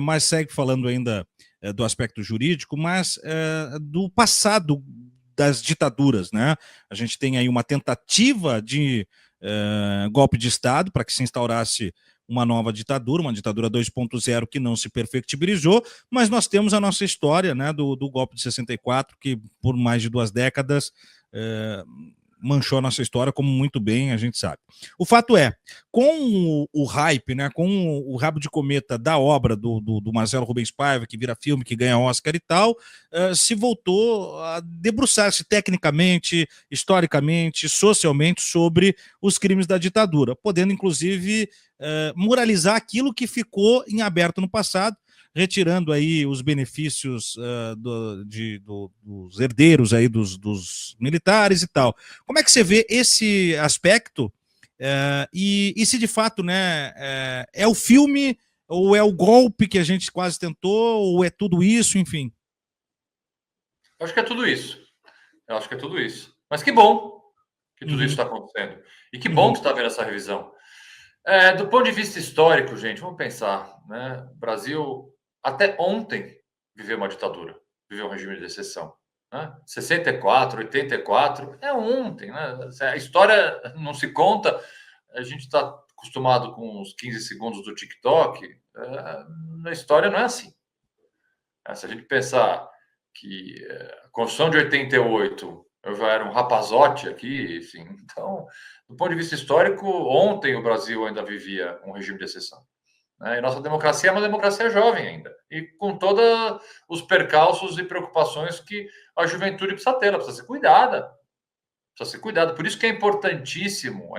mas segue falando ainda do aspecto jurídico, mas do passado das ditaduras, né? A gente tem aí uma tentativa de golpe de Estado para que se instaurasse uma nova ditadura, uma ditadura 2.0 que não se perfectibilizou, mas nós temos a nossa história, né, do golpe de 64, que por mais de 2 décadas manchou a nossa história, como muito bem a gente sabe. O fato é, com o hype, né, com o rabo de cometa da obra do Marcelo Rubens Paiva, que vira filme, que ganha Oscar e tal, se voltou a debruçar-se tecnicamente, historicamente, socialmente sobre os crimes da ditadura, podendo inclusive moralizar aquilo que ficou em aberto no passado, retirando aí os benefícios dos herdeiros aí dos militares e tal. Como é que você vê esse aspecto e se de fato, né, é o filme ou é o golpe que a gente quase tentou ou é tudo isso, enfim? Eu acho que é tudo isso. Eu acho que é tudo isso. Mas que bom que tudo isso está acontecendo. E que bom que está havendo essa revisão. Do ponto de vista histórico, gente, vamos pensar, né? O Brasil, até ontem, viveu uma ditadura, viveu um regime de exceção. Né? 64, 84, é ontem, né? A história não se conta, a gente está acostumado com os 15 segundos do TikTok, na história não é assim. Se a gente pensar que a Constituição de 88, eu já era um rapazote aqui, enfim, então, do ponto de vista histórico, ontem o Brasil ainda vivia um regime de exceção. Né? E nossa democracia é uma democracia jovem ainda, e com todos os percalços e preocupações que a juventude precisa ter, ela precisa ser cuidada. Precisa ser cuidada. Por isso que é importantíssimo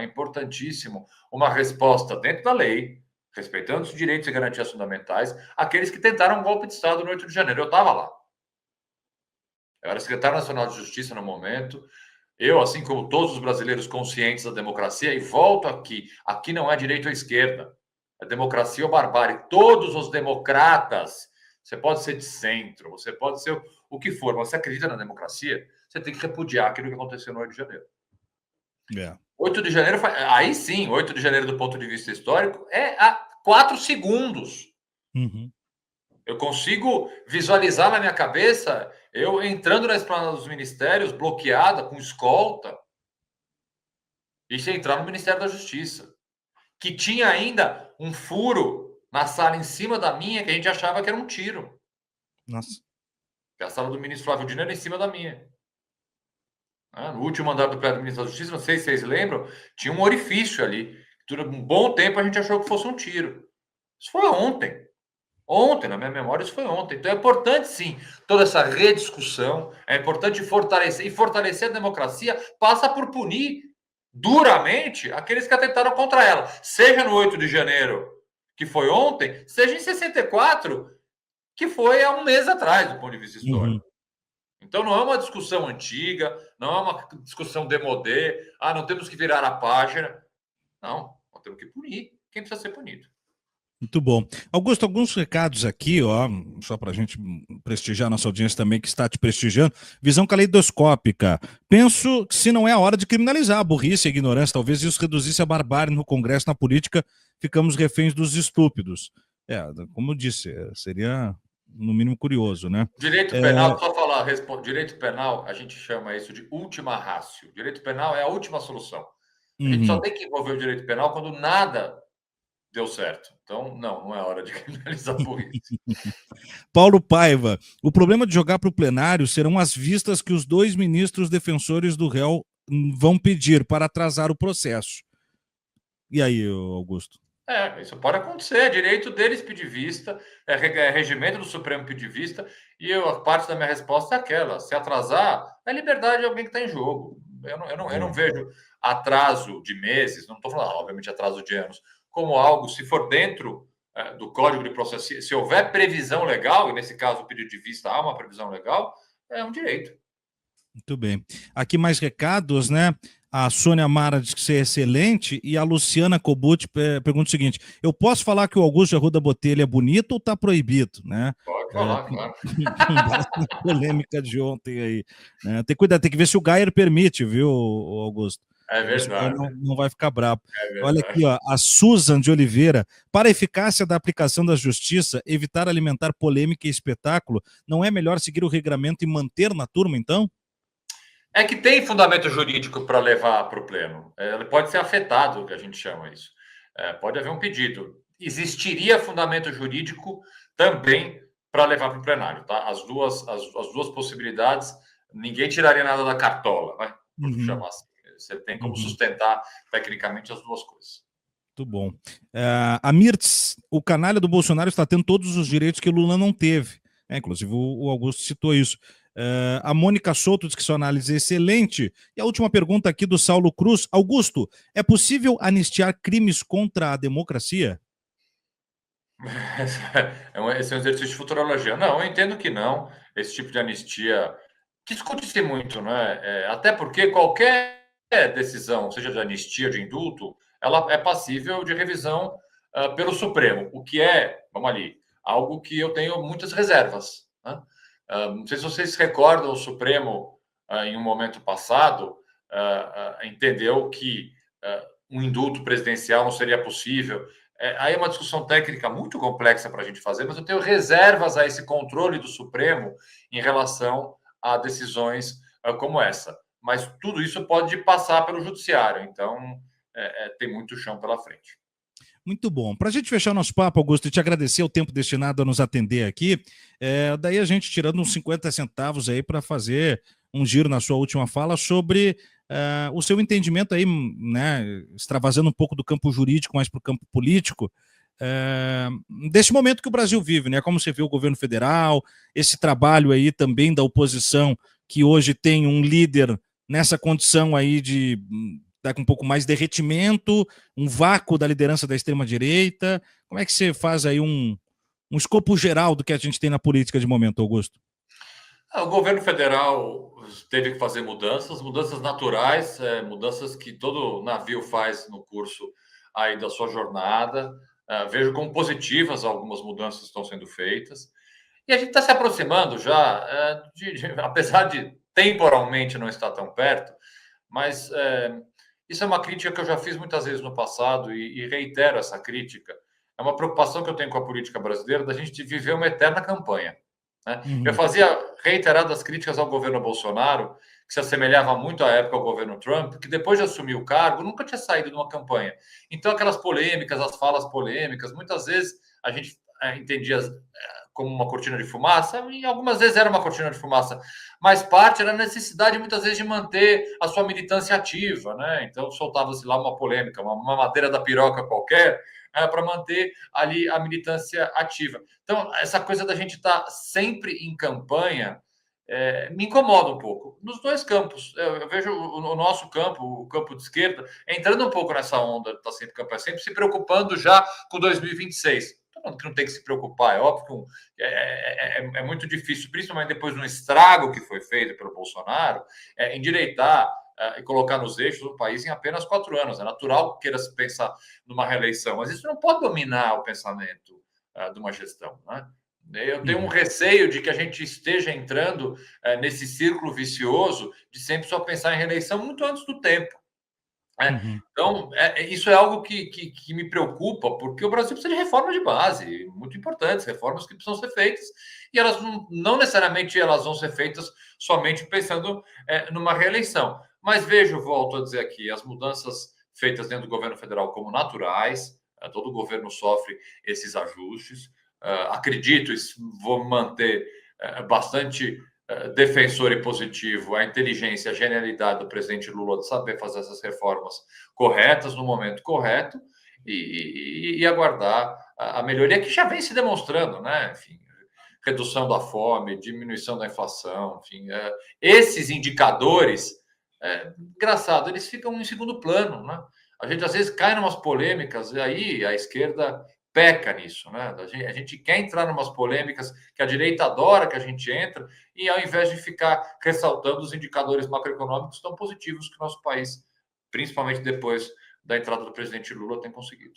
uma resposta dentro da lei, respeitando os direitos e garantias fundamentais, aqueles que tentaram um golpe de Estado no 8 de janeiro. Eu estava lá. Eu era secretário nacional de Justiça no momento. Eu, assim como todos os brasileiros conscientes da democracia, e volto aqui não é direita ou esquerda, é democracia ou barbárie. Todos os democratas, você pode ser de centro, você pode ser o que for, mas você acredita na democracia, você tem que repudiar aquilo que aconteceu no 8 de janeiro. 8 de janeiro, aí sim, 8 de janeiro do ponto de vista histórico, é há 4 segundos. Eu consigo visualizar na minha cabeça eu entrando na esplanada dos ministérios, bloqueada, com escolta, e se entrar no Ministério da Justiça, que tinha ainda um furo na sala em cima da minha, que a gente achava que era um tiro. Nossa. A sala do ministro Flávio Dino era em cima da minha. No último andar do prédio do Ministério da Justiça, não sei se vocês lembram, tinha um orifício ali. Durante um bom tempo a gente achou que fosse um tiro. Isso foi ontem. Ontem, na minha memória, isso foi ontem. Então é importante, sim, toda essa rediscussão. É importante fortalecer. E fortalecer a democracia passa por punir duramente aqueles que atentaram contra ela. Seja no 8 de janeiro, que foi ontem, seja em 64, que foi há um mês atrás, do ponto de vista histórico. Então não é uma discussão antiga, não é uma discussão demodé. Não temos que virar a página. Não, nós temos que punir quem precisa ser punido. Muito bom. Augusto, alguns recados aqui, ó, só para a gente prestigiar a nossa audiência também, que está te prestigiando. Visão caleidoscópica. Penso que se não é a hora de criminalizar a burrice e a ignorância, talvez isso reduzisse a barbárie no Congresso, na política, ficamos reféns dos estúpidos. Como eu disse, seria no mínimo curioso, né? Direito penal, só falar, direito penal, a gente chama isso de última ratio. Direito penal é a última solução. A gente só tem que envolver o direito penal quando nada deu certo. Então, não é hora de criminalizar por isso. Paulo Paiva, o problema de jogar para o plenário serão as vistas que os 2 ministros defensores do réu vão pedir para atrasar o processo. E aí, Augusto? Isso pode acontecer, é direito deles pedir vista, é regimento do Supremo pedir vista, e a parte da minha resposta é aquela: se atrasar, é liberdade de alguém que está em jogo. Eu não vejo atraso de meses, não estou falando, obviamente, atraso de anos, como algo, se for dentro do Código de Processo, se houver previsão legal, e nesse caso o pedido de vista há uma previsão legal, é um direito. Muito bem. Aqui mais recados, né? A Sônia Mara diz que você é excelente e a Luciana Cobucci pergunta o seguinte: eu posso falar que o Augusto Arruda Botelho é bonito ou está proibido, né? Pode falar, claro. Polêmica de ontem aí. Né? Tem que cuidar, tem que ver se o Gaier permite, viu, Augusto? É O Bolsonaro verdade, não vai ficar bravo. é Olha aqui, verdade. ó, a Susan de Oliveira. Para a eficácia da aplicação da justiça, evitar alimentar polêmica e espetáculo, não é melhor seguir o regramento e manter na turma, então? É que tem fundamento jurídico para levar para o pleno. Ele pode ser afetado, que a gente chama isso. Pode haver um pedido. Existiria fundamento jurídico também para levar para o plenário, tá? As duas possibilidades, ninguém tiraria nada da cartola, né? Por Uhum, chamar assim. Você tem como uhum. sustentar tecnicamente as duas coisas. Muito bom. A Mirtz, o canalha do Bolsonaro está tendo todos os direitos que o Lula não teve. Inclusive, o Augusto citou isso. A Mônica Souto diz que sua análise é excelente. E a última pergunta aqui do Saulo Cruz. Augusto, é possível anistiar crimes contra a democracia? Esse é um exercício de futurologia. Não, eu entendo que não. Esse tipo de anistia discute-se muito, né? Até porque qualquer decisão, seja de anistia ou de indulto, ela é passível de revisão pelo Supremo, o que é, vamos ali, algo que eu tenho muitas reservas, né? Não sei se vocês se recordam, o Supremo, em um momento passado, entendeu que um indulto presidencial não seria possível. Aí é uma discussão técnica muito complexa para a gente fazer, mas eu tenho reservas a esse controle do Supremo em relação a decisões como essa. Mas tudo isso pode passar pelo judiciário, então tem muito chão pela frente. Muito bom. Para a gente fechar nosso papo, Augusto, e te agradecer o tempo destinado a nos atender aqui, daí a gente tirando uns 50 centavos aí para fazer um giro na sua última fala sobre o seu entendimento aí, né, extravasando um pouco do campo jurídico, mais para o campo político, desse momento que o Brasil vive, né? Como você vê o governo federal, esse trabalho aí também da oposição, que hoje tem um líder nessa condição aí de tá com um pouco mais de derretimento, um vácuo da liderança da extrema-direita. Como é que você faz aí um escopo geral do que a gente tem na política de momento, Augusto? O governo federal teve que fazer mudanças, mudanças naturais, mudanças que todo navio faz no curso aí da sua jornada. Vejo como positivas algumas mudanças que estão sendo feitas. E a gente está se aproximando já, apesar de temporalmente não estar tão perto, mas isso é uma crítica que eu já fiz muitas vezes no passado e reitero essa crítica. É uma preocupação que eu tenho com a política brasileira da gente viver uma eterna campanha, né? Eu Uhum. fazia reiteradas críticas ao governo Bolsonaro, que se assemelhava muito à época ao governo Trump, que depois de assumir o cargo nunca tinha saído de uma campanha. Então, aquelas polêmicas, as falas polêmicas, muitas vezes a gente entendia como uma cortina de fumaça, e algumas vezes era uma cortina de fumaça, mas parte era a necessidade, muitas vezes, de manter a sua militância ativa, né? Então, soltava-se lá uma polêmica, uma madeira da piroca qualquer, para manter ali a militância ativa. Então, essa coisa da gente estar sempre em campanha me incomoda um pouco. Nos dois campos. Eu vejo o nosso campo, o campo de esquerda, entrando um pouco nessa onda, está sempre campanha, sempre se preocupando já com 2026. Estou falando que não tem que se preocupar, é óbvio que é muito difícil, principalmente depois de um estrago que foi feito pelo Bolsonaro, endireitar e colocar nos eixos o país em apenas 4 anos. É natural que queira se pensar numa reeleição, mas isso não pode dominar o pensamento de uma gestão, né? Eu tenho um Uhum. receio de que a gente esteja entrando nesse círculo vicioso de sempre só pensar em reeleição muito antes do tempo. Uhum. Então, isso é algo que me preocupa, porque o Brasil precisa de reformas de base, muito importantes, reformas que precisam ser feitas, e elas não necessariamente elas vão ser feitas somente pensando numa reeleição. Mas vejo, volto a dizer aqui, as mudanças feitas dentro do governo federal como naturais, todo governo sofre esses ajustes. Acredito, vou manter bastante defensor e positivo a inteligência, a genialidade do presidente Lula de saber fazer essas reformas corretas no momento correto e aguardar a melhoria que já vem se demonstrando, né? Enfim, redução da fome, diminuição da inflação, enfim, esses indicadores, engraçado, eles ficam em segundo plano, né? A gente às vezes cai em umas polêmicas e aí a esquerda peca nisso, né? A gente quer entrar em umas polêmicas que a direita adora que a gente entra e ao invés de ficar ressaltando os indicadores macroeconômicos tão positivos que o nosso país, principalmente depois da entrada do presidente Lula, tem conseguido.